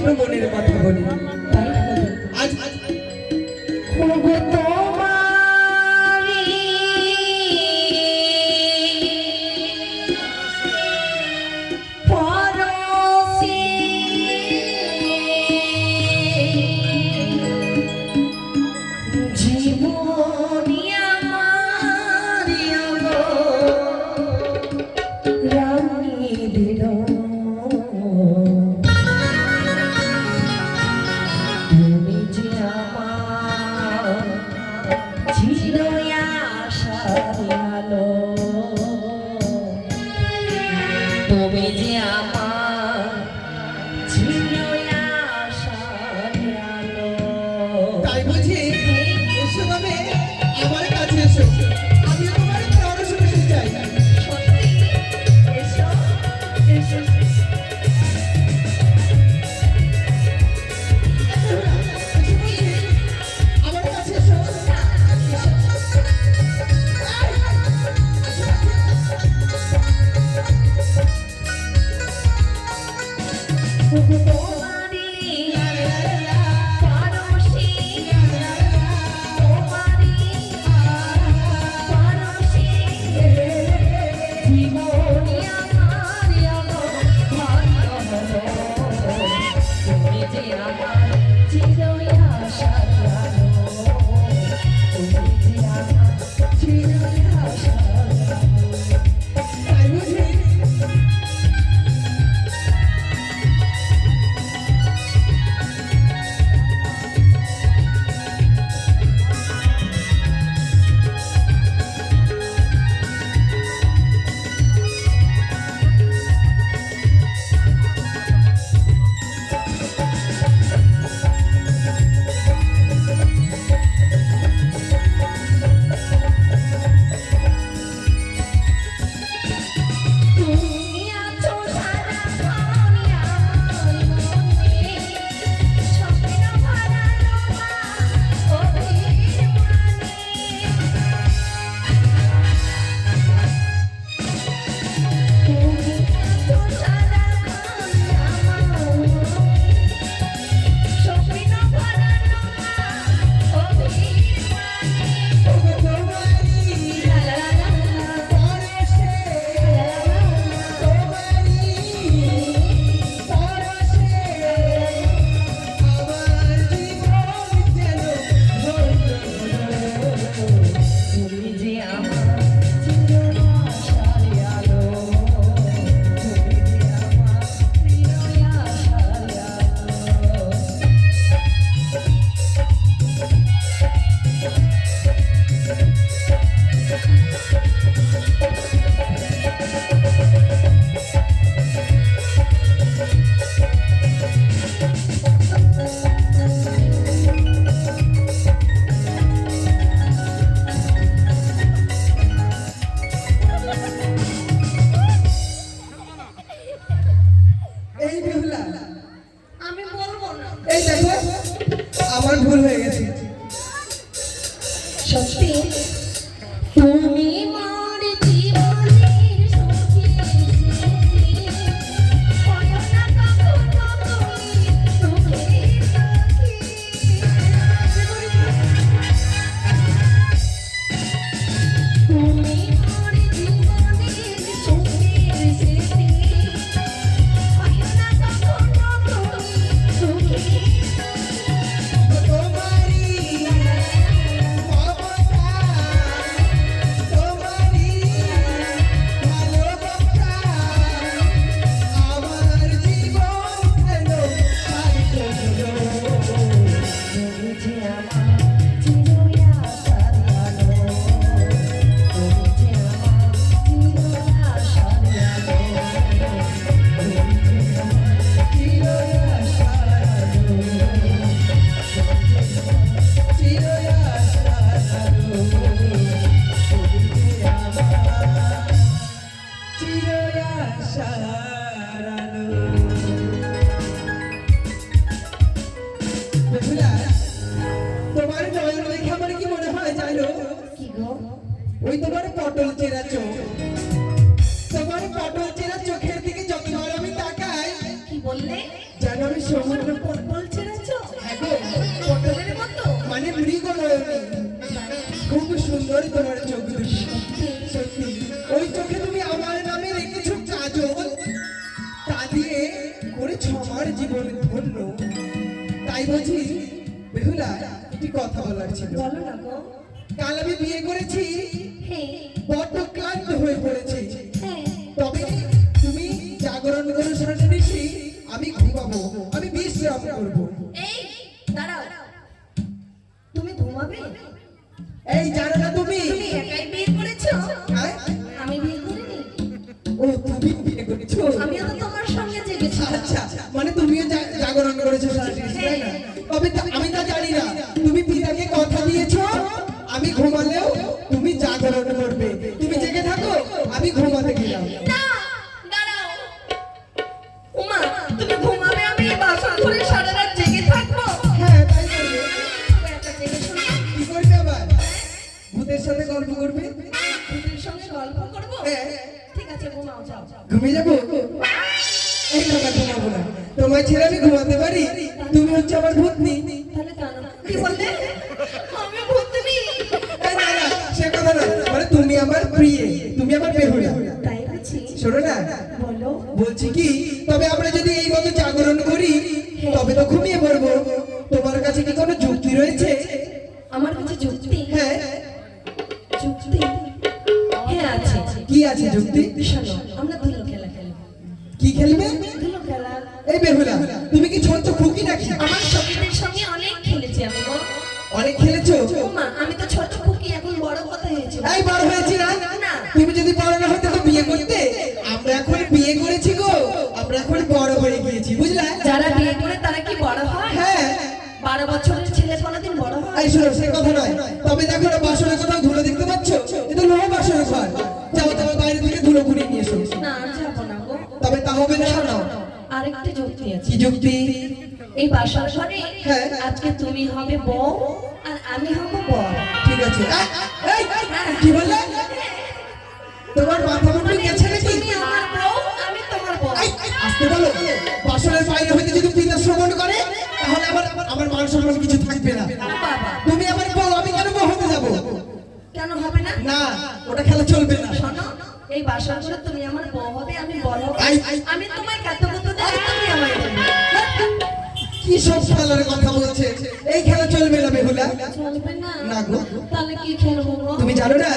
কৃষ্ণ মনের কথা বলি। আজ আমার ভুল হয়ে গেছে সত্যি তুমি মোর জীবনের সখী হয় না কখনো তুমি সুখী তুমি মোর জীবনের সুখের স্মৃতি হয় না কখনো তুমি সুখী ওই তোমার পটল চেরা চোখ, তোমার পটল চেরা চোখের দিকে যতবার আমি তাকাই, কি বললে? যেন জানো আমি সমুদ্র পটল ছেড়েছো হ্যাঁ গো, পটলের মতো মানে মৃগ নয়নী। খুব সুন্দর তোমার চোখ দুটি, সত্যি। ওই চোখে তুমি আমার নামে রেখেছো কাজল, তা দিয়ে করেছ আমার জীবন ধন্য। তাই বলছি বেহুলা, একটি কথা বলার ছিল। বলো না গো। কাল আমি বিয়ে করেছি, হ্যাঁ বড্ড ক্লান্ত হয়ে পড়েছি। হ্যাঁ তবে তুমি জাগরণ করে শোনাতে দিচ্ছি, আমি ঘুমাবো, আমি বিশ্রাম করবো। এই দাঁড়াও, তুমি ঘুমাবে? এই জানো না তুমি? তুমি একাই বিয়ে করেছো? হ্যাঁ? আমি বিয়ে করিনি। ও তুমি বিয়ে করেছো? আমিও তো তোমার সঙ্গে জেগেছি। আচ্ছা, মানে তুমিও জাগরণ করেছো সারাদিন, তাই না? তবে আমি তা জানি না, তুমি পিতাকে কথা দিয়েছো আমি ঘুমালেও তুমি জাগরণ করবে। তুমি জেগে থাকো, আমি ঘুমাতে গেলাম। না, দাঁড়াও। উমা, তুমি ঘুমাবে, আমি এই বাসন ঘরে সারা রাত জেগে থাকবো? হ্যাঁ, তাই করবে। তবে একটা জেগে শোনো। কি করবে আবার? ভূতের সাথে গল্প করবে? ভূতের সঙ্গে গল্প করবো? হ্যাঁ। ঠিক আছে, ঘুমাও, যাও। ঘুমিয়ে যাবো? এই কথা ঘুমাবো না, তোমায় ছেড়ে আমি ঘুমাতে পারি? তুমি হচ্ছে আমার ভূতনি। তাহলে কেন? কি বললে? আমি ভূতনি? এই না না, সে কথা না, মানে তুমি আমার প্রিয়ে, তুমি আমার বেহুলা। তাই বুঝি? শোনো না, বলো। বলছি কি, তবে আমরা যদি এই মতো জাগরণ করি তবে তো ঘুমিয়ে পড়বো। তোমার কাছে কি কোনো যুক্তি রয়েছে? আমার কাছে যুক্তি? হ্যাঁ। যুক্তি? হ্যাঁ, আছে। কি আছে যুক্তি? শোনো, আমরা ধুলো খেলা খেলবো। কি খেলবে? ধুলো খেলা। এই বেহুলা, তুমি কি ছোট খুকি নাকি? আমার সখীদের সঙ্গে অনেক খেলেছি আমি গো। অনেক খেলেছো? ওমা, আমি তো ছোট খুকি, এখন বড় কথা হয়েছে। এই বড় হয়েছি না? না। তুমি যদি বড় না হতে তো বিয়ে করতে। আমরা এখন বিয়ে করেছি গো, আমরা এখন বড় হয়ে গিয়েছি, বুঝলা? যারা বিয়ে করে তারা কি বড় হয়? হ্যাঁ। 12 বছরের ছেলে কোনোদিন বড় হয়? এই শোনো, সে কথা নয়। তবে দেখো না, বাসনে কোথাও ধুলো দেখতে পাচ্ছ? এটা লোহা বাসনের ঘর। যাও, তবে বাইরে থেকে ধুলো ঘুরিয়ে নিয়ে এসো। না, যাবো না গো। তবে তা হবে না। শোনো, আরেকটা যুক্তি আছে। কি যুক্তি? এই বাসার ঘরে হ্যাঁ। আজকে তুমি হবে বউ আর আমি হব বর। ঠিক আছে। এই, কি বললে? তোমার মাথা মুন্ডু গেছে নাকি? তুমি আমার বউ, আমি তোমার বর। এই, আসতে বলো। বাসনের বাইরে হইতে যদি পিতা শ্রবণ করে তাহলে আমার মান সম্মান কিছু থাকবে না। ও বাবা, তুমি আমার বউ, আমি কেন বউ হতে যাবো? কেন হবে না? না, ওটা খেলা চলবে না। শোনো, এই বাসার ঘরে তুমি আমার বউ হবে, আমি বর হব। এই। আমি তোমায় কত কত দেব, তুমি আমায় দেবে। কি সব খেলার কথা বলছে? এই খেলা চলবে না বেহুলা। চলবে না? না গো। তাহলে কি খেলবো গো? তুমি জানো না,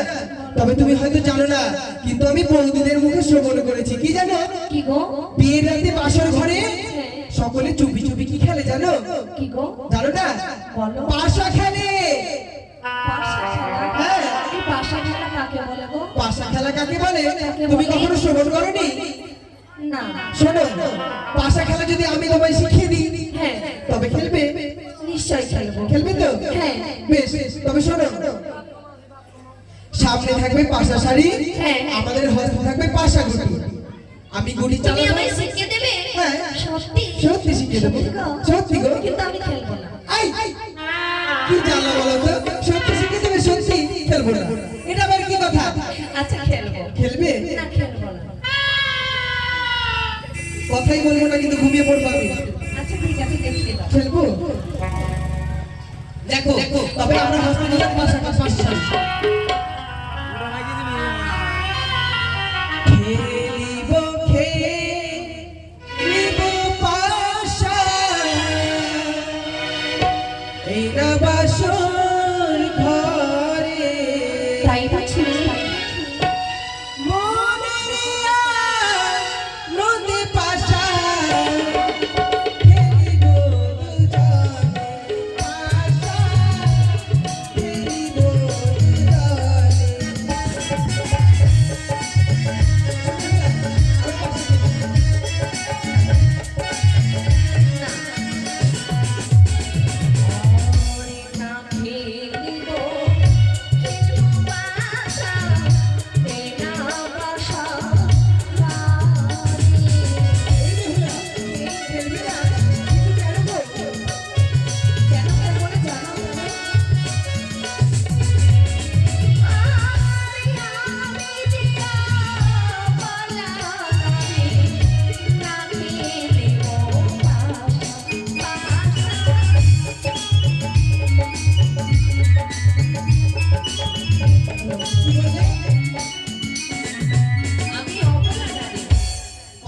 তবে তুমি হয়তো জানো না, কিন্তু আমি বৌদিদের মুখে শ্রবণ করেছি। কি জানো? কি গো? বিয়ের রাতে বাসর ঘরে সকলে চুপি চুপি কি খেলে জানো? কি গো? জানো না? বলো। পাশা খেলে। পাশা খেলা? হ্যাঁ। এই পাশা খেলা কাকে বলে গো? পাশা খেলা কাকে বলে তুমি কখনো শ্রবণ করনি? না। শোনো, পাশা খেলা যদি আমি তোমায় শিখিয়ে দিই হ্যাঁ, তবে খেলবে? নিশ্চয়ই খেলবো। খেলবে তো? হ্যাঁ। বেশ, তবে শোনো, সামনে থাকবে পাশা শাড়ি, হ্যাঁ। আমাদের হস্তে থাকবে পাশা গুটি। আমি গুটি তুমি চালাবো। আমায় শিখিয়ে দেবে? হ্যাঁ। সত্যি? সত্যি শিখিয়ে দেবো। সত্যি গো? সত্যি গো। কিন্তু আমি খেলবো না। এই, কি জ্বালা বলো তো? সত্যি শিখিয়ে দেবে, সত্যি খেলবো না, এটা আবার কি কথা? আচ্ছা, খেলবো। খেলবে? না, খেলবো না। কথাই বলবো না, কিন্তু ঘুমিয়ে পড়বো আমি। আচ্ছা, ঠিক আছে, দেখিয়ে দাও। খেলবো? দেখো, তবে আমরা হস্তে নিলাম পাশা পাশা শাড়ি। খেলিব খেলিব পাশা, এই না বাসর ঘরে। তাই বুঝি? মনের নদী পাশা, খেলিব দুজনে পাশা, খেলিব দুজনে।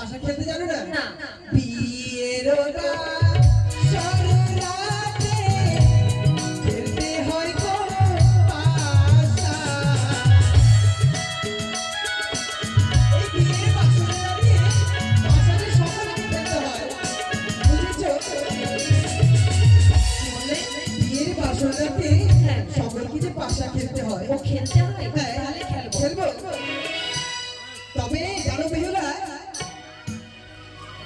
পাশা খেলতে জানো না? না। বিয়ের রাত সররাতে খেলতে হয় গো পাশা। এই বিয়ের বাসরে দাঁড়িয়ে পাশাতে সকলকে খেলতে হয়। বুঝেছো? কি বললে? বিয়ের বাসরাতে হ্যাঁ। সকলকে যে পাশা খেলতে হয়। ও খেলতে হয়? হ্যাঁ। তাহলে খেলবো। খেলবো? তবে জানো বেহুলা,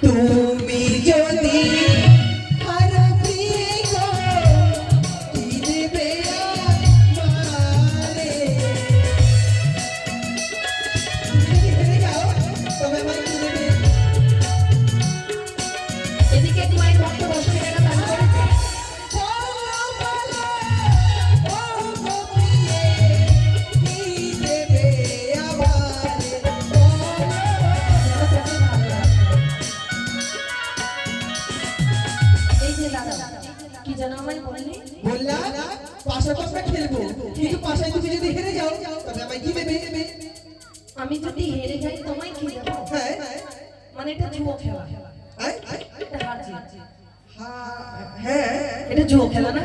তুমি যদি হারাতে গো কি দেবে আমারে? তুমি যদি হেরে যাও তবে আমায় কি দেবে? এদিকে তোমার ভক্ত বসে এটা দান করেছে। বলো, বলো, ও গো প্রিয়ে, কি দেবে আমারে? বলো। যেন তোকে ভালো লাগে। এই যে দাদা, কি যেন আমায় বললি? বললাম পাশা তো আমরা খেলবো, কিন্তু পাশায় তুমি যদি হেরে যাও তবে আমায় কি দেবে? আমি যদি হেরে যাই তোমায় কি দেবো? হ্যাঁ মানে এটা জুয়ো খেলা। আয়, আয়। এটা হার জিত। হ্যাঁ এটা জুয়ো খেলা না?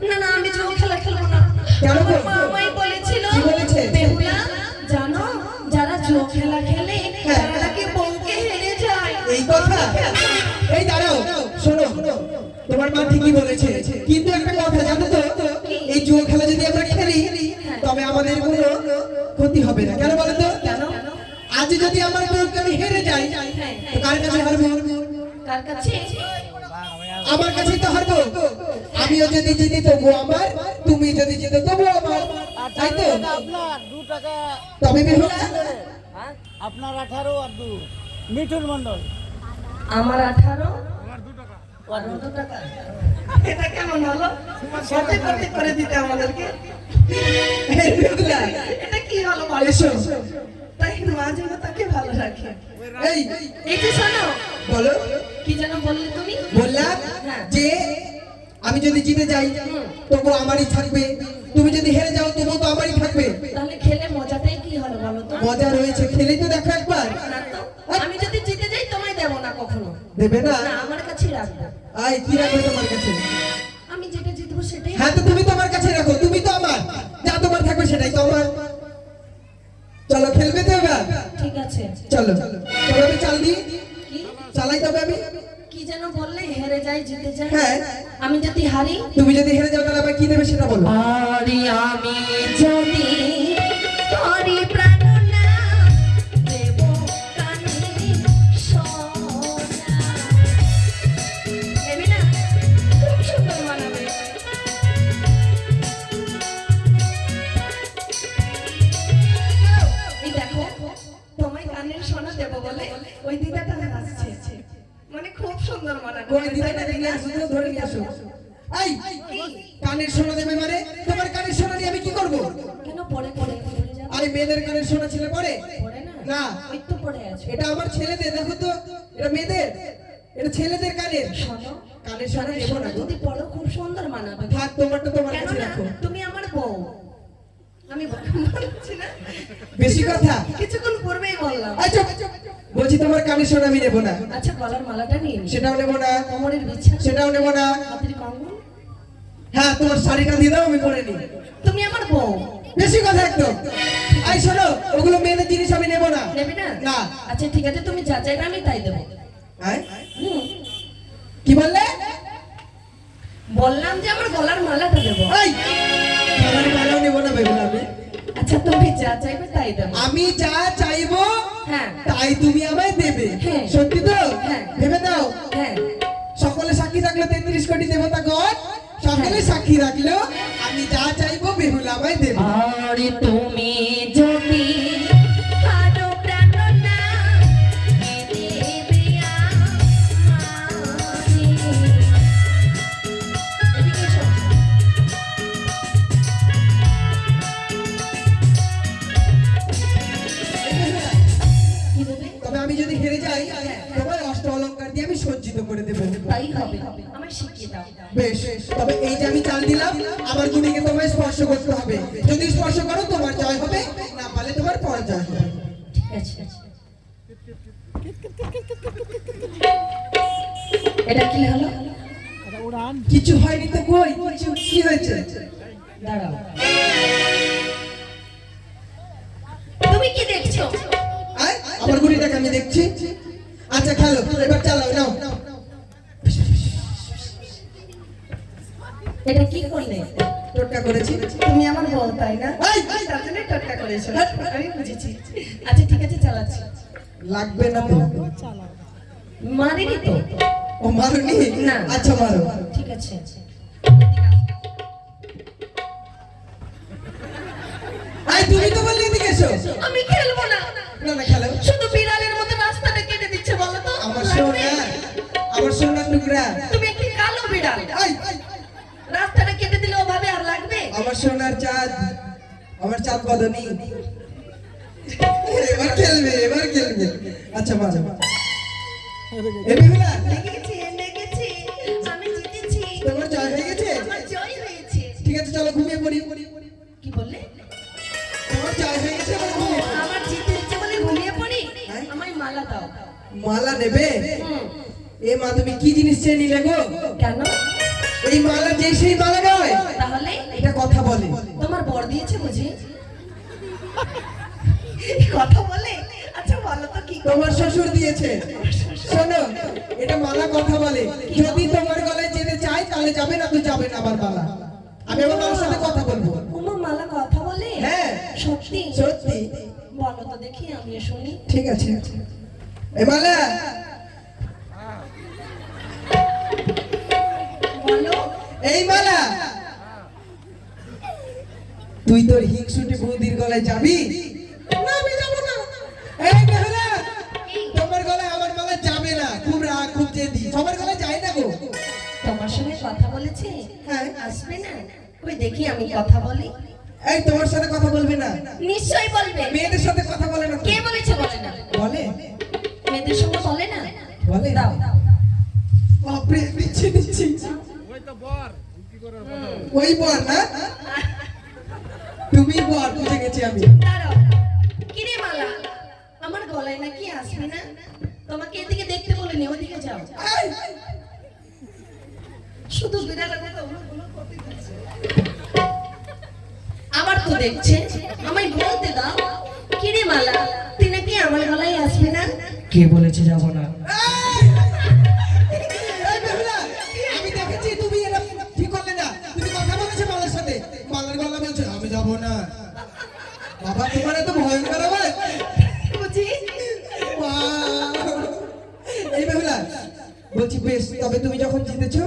না না, আমি জুয়ো খেলা খেলবো না। কেন আমার বলবো? মা আমায় বলেছিল, কি বলেছে? বেহুলা, জানো যারা জুয়ো খেলা খেলে হ্যাঁ। তারা নাকি বউকে হেরে যায়। এই কথা? এই দাঁড়াও, শোনো, তোমার মা ঠিকই বলেছে, কিন্তু একটা কথা জানো তো, এই জুয়ো খেলা যদি আমরা খেলি তবে আমাদের কোনো ক্ষতি হবে না। কেন বলো তো? কেন? আজ যদি আমার বউকে আমি হেরে যাই তো কার কাছে হারবো? কার কাছে? আমার কাছেই তো হারবো। আমিও যদি জিতি তবু আমার, তুমি যদি জিতো তবু আমার, তাই তো? আপনার 2 টাকা তবে বেহুলা, আপনার 18 আর 2 মিঠুন মন্ডল আমার 18 আর 2 টাকা। এটা কেমন হলো? কত কত করে দিতে আমাদেরকে? এই বেহুলা, এটা কি হলো বলো? এসো। তাই মা যেন তাকে ভালো রাখে। এই এই যে শোনো, বলো। কি যেন বললে তুমি? বললাম হ্যাঁ। যে আমি যদি জিতে যাই তবু আমারই থাকবে, তুমি যদি হেরে যাও তবু তো আমারই থাকবে। তাহলে খেলে মজাটাই কি হলো বলো তো? মজা রয়েছে, খেলেই তো দেখো একবার। না তো, আমি যদি জিতে যাই তোমায় দেবো না কখনো। দেবে না? না, আমার কাছেই রাখবো। আয়, কি রাখবে তোমার কাছে? আমি যেটা জিতবো সেটাই। হ্যাঁ, তো তুমি তোমার কাছে রাখো, তুমি তো আমার, যা তোমার থাকবে সেটাই তো আমার। চলো, খেলবে তো এবার? ঠিক আছে। চলো, তবে আমি চাল দিই, কি? চালাই তবে আমি। কি যেন বললে? হেরে যাই জিতে যাই? হ্যাঁ। আমি যদি হারি? তুমি যদি হেরে যাও তাহলে আমায় কি দেবে সেটা বলো। আরে আমি যদি হারি প্রাণ না দেব কানে সোনা। দেবে না? খুব সুন্দর মানাবে। এই দেখো, তোমায় কানের সোনা দেব বলে ওই দিদাটা হাসছে। মানে খুব সুন্দর মানাবে। কই দিদাটা দেখলে আসো তো, ধরে নিয়ে আসো। এই, কানের সোনা দেবে মানে? তোমার কানের সোনা নিয়ে আমি কি করব? কেন পড়ে পড়ে পড়ে যাবে? আরে মেয়েদের কানের সোনা ছিল পরে? পড়ে না? না, ওই তো পড়ে আছে। এটা আমার ছেলেদের, দেখো তো, এটা মেয়েদের, এটা ছেলেদের কানের। শোনো, কানের সোনা কানের নেবো সোনা না গো। যদি পড়ো খুব সুন্দর মানাবে। থাক, তোমারটা তোমার কেন কাছে না? রাখো। তুমি আমার বউ। আমি বলছি না? বেশি কথা। কিছুক্ষণ পূর্বেই বললাম। এই চুপ, বলছি তোমার কানের সোনা আমি নেবো না, আচ্ছা, গলার মালাটা নিয়ে নি। সেটাও নেবো না, কোমরের বিছানা, সেটাও নেবো না। হাতের কঙ্গন। হ্যাঁ, তোমার শাড়িটা দিয়ে দাও, আমি পরে নিই। তুমি আমার বউ। বেশি কথা একদম। এই শোনো, ওগুলো মেয়েদের জিনিস আমি নেবো না। নেবে না? না। আচ্ছা ঠিক আছে, তুমি যা চাইবে আমি তাই দেবো। হ্যাঁ? হুম। কি বললে? বললাম যে আমার গলার মালাটা দেবো। এই, আমার মালাও নেবো না বেগুন আমি। আচ্ছা তুমি যা চাইবে তাই দেবো। আমি যা চাইবো হ্যাঁ তাই তুমি আমায় দেবে। হ্যাঁ। সত্যি তো? হ্যাঁ। ভেবে দাও। হ্যাঁ। সকলে সাক্ষী রাখলো 33 কোটি দেবতাগণ, সকলে সাক্ষী রাখলো আমি যা চাইবো বেহুলা আমায় দেবে। আরে তুমি যদি আরো প্রাণ না দেবে আমারে। এদিকে এসো। কি দেবে? তবে আমি যদি হেরে যাই তোমার অষ্ট অলংকার দিয়ে আমি সজ্জিত করে দেবো। তাই হবে। আমায় শিখিয়ে দাও। বেশ, তবে এই যে আমি চাল দিলাম, আমার গুণীকে তোমায় স্পর্শ করতে হবে। যদি স্পর্শ করো তোমার জয় হবে, না পারলে তোমার পরাজয় হবে। ঠিক আছে। এটা কি হলো? এটা উড়ান। কিছু হয়নি তো, কই কিছু কি হয়েছে? দাঁড়াও, তুমি কি দেখছো? আয়, আমার ঘুড়িটাকে আমি দেখছি। আচ্ছা খেলো, এবার চালাও, নাও। এটা কি করলে? টোটকা করেছি। তুমি আমার বল, তাই না? এই! তার জন্য টটকা করেছো। আমি বুঝেছি। আচ্ছা ঠিক আছে, চালাচ্ছি। লাগবে না তো? চালাও। মারিনি তো? ও মারুনি? না। আচ্ছা মারো। ঠিক আছে। আয়, তুমি তো বললে এদিকে এসো। আমি খেলবো না। না না, খেলো। শুধু বিড়ালের মতো রাস্তাটা কেটে দিচ্ছে, বলো তো? আমার সোনা, আমার সোনার টুকরা। তুমি একটি কালো বিড়াল, আয়, রাস্তাটা কেটে দিলে ওভাবে আর লাগবে? আমার সোনার চাঁদ, আমার চাঁদ বদনী। এবার খেলবে, এবার খেলবে। আচ্ছা মারো। এ বেহুলা, লেগেছে, লেগেছে। আমি জিতেছি। তোমার জয় হয়ে গেছে? আমার জয় হয়েছে। ঠিক আছে, চলো ঘুমিয়ে পড়ি। কি বললে? তোমার জয় হয়ে গেছে, এবার ঘুমিয়ে পড়ি। আমার জিতে ইচ্ছে বলে ঘুমিয়ে পড়ি? হ্যাঁ? আমায় মালা দাও। মালা নেবে? হুম। এ মা, তুমি কি জিনিস চেয়ে নিলে গো? কেন? এই মালা যে সেই মালা নয়, তাহলে এটা কথা বলে। তোমার বর দিয়েছে বুঝি? কথা বলে? আচ্ছা বলো তো কি? তোমার শ্বশুর দিয়েছে। শোনো, এটা মালা কথা বলে। যদি তোমার গলায় যেতে চাই তাহলে যাবে, না তো যাবে না আমার মালা। আমি আমার মালার সাথে কথা বলবো। তোমার মালা কথা বলে? হ্যাঁ। সত্যি? সত্যি। বলো তো দেখি, আমি শুনি। ঠিক আছে। এ মালা, বলো। এই মালা, তুই তোর হিংসুটি বৌদির গলায় যাবি? না, আমি যাবো না। এই বেহুলা, তোমার গলায় আমার মালা যাবে না। খুব রাগ, খুব জেদি। সবার গলায় যায় না গো। তোমার সঙ্গে কথা বলেছে? হ্যাঁ। আসবে না? ওই দেখি আমি কথা বলি। এই, তোমার সাথে কথা বলবে না? নিশ্চয়ই বলবে। মেয়েদের সাথে কথা বলে না তো? কে বলেছে বলে না? বলে? মেয়েদের সঙ্গে বলে না? বলে? দাও। বাপরে, নিচ্ছি নিচ্ছি। ওই তো বর। কি করে ওই বর না? তুমি বর, বুঝে গেছি আমি। দাঁড়াও। কিরে মালা, আমার গলায় নাকি আসবে না? তোমাকে এদিকে দেখতে বলিনি, ওদিকে যাও। এই, শুধু বিড়ালের মতো উলুগুলো করতে থাকছে। আবার তো দেখছে, আমায় বলতে দাও। কিরে মালা, তুই নাকি আমার গলায় আসবে না? কে বলেছে যাব না? এই বেহুলা, আমি দেখেছি তুমি এটা ঠিক করলে না। তুমি কথা বলেছো মালার সাথে। মালার গলা বলছে আমি যাব না। বাবা, তোমার এত ভয়ঙ্কর আওয়াজ। বুঝি? এই বেহুলা, বলছি বেশ, তবে তুমি যখন জিতেছো,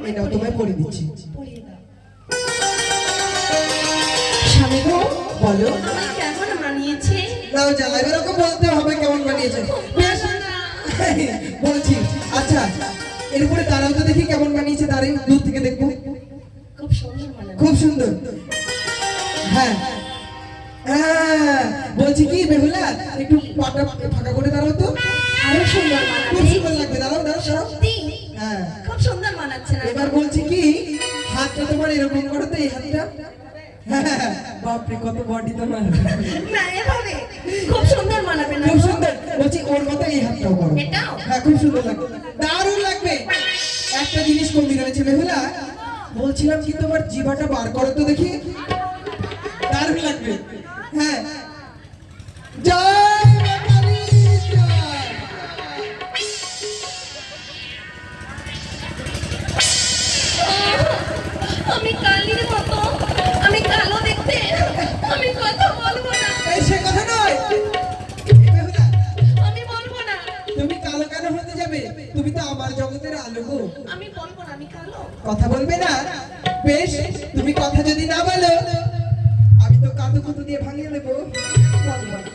এটাও তোমায় পড়ে দিচ্ছি। পরিয়ে দাও। স্বামী গো, বলো। আমায় কেমন মানিয়েছে? নাও জ্বালা, এরকম বলতে হবে কেমন বানিয়েছে। বেশ, বলো না। বলছি। আচ্ছা, এরপরে দাঁড়াও তো দেখি কেমন বানিয়েছে। দাঁড়িয়ে দূর থেকে দেখবো। খুব সুন্দর মানাবে। খুব সুন্দর। হ্যাঁ হ্যাঁ, বলছি কি বেহুলা, একটু পাটা ফাঁকা করে দাঁড়াও তো। আরো সুন্দর খুব মানাবে। সুন্দর লাগবে। দাঁড়াও দাঁড়াও দাঁড়াও। সত্যি? হ্যাঁ, খুব সুন্দর মানাচ্ছে না? এবার বলছি কি, হাতটা তোমার এরকম করো তো, এই হাতটা। হ্যাঁ, বাপরে কত বডি তোমার। না, এভাবে খুব সুন্দর মানাবে না? খুব সুন্দর। বলছি ওর মতো এই হাতটাও করো। এটাও? হ্যাঁ, খুব সুন্দর লাগবে, দারুণ লাগবে। একটা জিনিস কমে রয়েছে বেহুলা, বলছিলাম কি তোমার জিভাটা বার করো তো দেখি। দারুণ লাগবে। হ্যাঁ, জয় মা কালী, জয়। আমি কালির মতো, আমি কালো দেখতে, আমি কথা বলবো না। এই সে কথা নয় বেহুলা, আমি বলবো না। তুমি কালো কেন হতে যাবে? তুমি তো আমার জগতের আলো গো। আমি বলবো না আমি কালো। কথা বলবে না? বেশ, তুমি কথা যদি না বলো, আমি তো কাঁদু কুতু দিয়ে ভাঙিয়ে দেবো। বলবো না।